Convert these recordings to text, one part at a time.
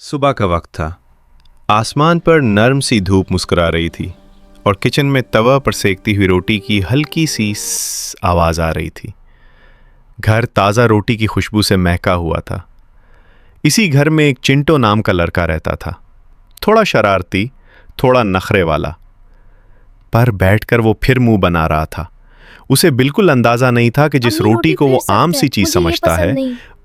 सुबह का वक्त था। आसमान पर नर्म सी धूप मुस्कुरा रही थी और किचन में तवा पर सेकती हुई रोटी की हल्की सी आवाज़ आ रही थी। घर ताज़ा रोटी की खुशबू से महका हुआ था। इसी घर में एक चिंटो नाम का लड़का रहता था, थोड़ा शरारती, थोड़ा नखरे वाला। पर बैठकर वो फिर मुंह बना रहा था। उसे बिल्कुल अंदाजा नहीं था कि जिस रोटी को वो आम सी चीज समझता है,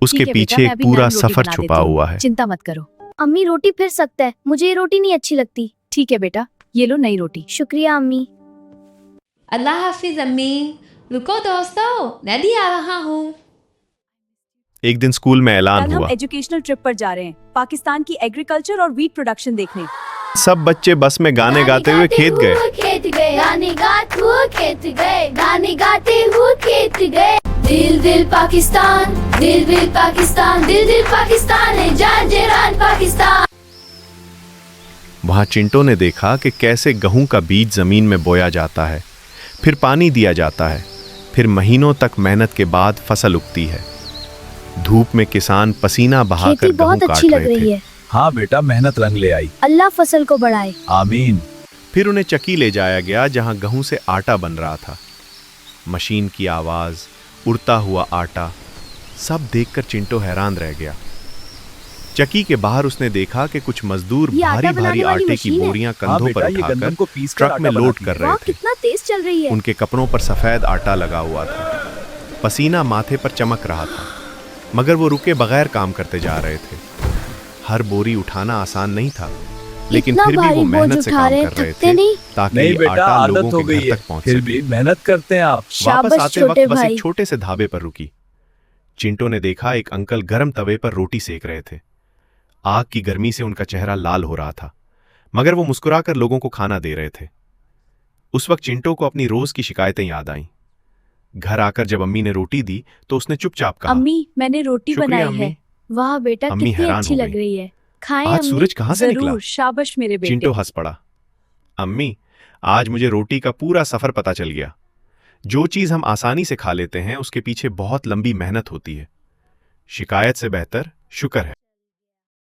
उसके पीछे एक पूरा सफर छुपा हुआ है। चिंता मत करो। अम्मी रोटी फिर सख्त है, मुझे ये रोटी नहीं अच्छी लगती। ठीक है बेटा, ये लो नई रोटी। शुक्रिया अम्मी। अल्लाह हाफिज अम्मी। रुको दोस्तों, मैं भी आ रहा हूँ। एक दिन स्कूल में ऐलान कल हम हुआ। एजुकेशनल ट्रिप पर जा रहे हैं, पाकिस्तान की एग्रीकल्चर और वीट प्रोडक्शन देखने। सब बच्चे बस में गाने गाते हुए खेत गए। गाने गाते हुए खेत गए, गाने गाते हुए खेत गए। दिल दिल पाकिस्तान, दिल दिल पाकिस्तान, दिल दिल पाकिस्तान है, जान जरान पाकिस्तान। वहां चिंटो ने देखा कि कैसे गेहूं का बीज जमीन में बोया जाता है, फिर पानी दिया जाता है, फिर महीनों तक मेहनत के बाद फसल उगती है। धूप में किसान पसीना बहाकर खेती गेहूं बहुत काट अच्छी लग रहे रही थे। है। हाँ बेटा, मेहनत रंग ले आई। अल्लाह फसल को बढ़ाए। आमीन। फिर उन्हें चक्की ले जाया गया जहां गेहूं से आटा बन रहा था। मशीन की आवाज, उड़ता हुआ आटा, सब देखकर चिंटो हैरान रह गया। चक्की के बाहर उसने देखा कि कुछ मजदूर ये आटा भारी भारी बनाने वाली आटे की मशीन है। बोरियां हाँ कंधों बेटा, पर ये गंदम उठाकर को पीस कर ट्रक में आटा लोड बनाती कर है। रहे वाह, थे। कितना तेज चल रही है। उनके कपड़ों पर सफेद आटा लगा हुआ था, पसीना माथे पर चमक रहा था, मगर वो रुके बगैर काम करते जा रहे थे। हर बोरी उठाना आसान नहीं था, लेकिन इतना फिर भी वो भारी मेहनत बोझ से उठा काम रहे, कर रहे थकते थे नहीं? ताकि नहीं बेटा, आटा आदत लोगों हो के गई घर है, तक पहुंच फिर सके। भी मेहनत करते हैं आप। वापस शाबाश आते छोटे वक्त बस भाई। एक छोटे से ढाबे पर रुकी। चिंटो ने देखा एक अंकल गर्म तवे पर रोटी सेक रहे थे। आग की गर्मी से उनका चेहरा लाल हो रहा था, मगर वो मुस्कुराकर लोगों को खाना दे रहे थे। उस वक्त चिंटो को अपनी रोज की शिकायतें याद आईं। घर आकर जब अम्मी ने रोटी दी तो उसने चुपचाप कहा, अम्मी, मैंने रोटी शुक्रिया बनाई है। अम्मी। वाह बेटा, अम्मी कितनी हैरान अच्छी हो लग गई। रही है। खाएं आज अम्मी। सूरज कहाँ से निकला? जरूर, शाबाश मेरे बेटे। चिंटो हंस पड़ा। अम्मी, आज मुझे रोटी का पूरा सफर पता चल गया। जो चीज हम आसानी से खा लेते हैं, उसके पीछे बहुत लंबी मेहनत होती है। शिकायत से बेहतर शुक्र है।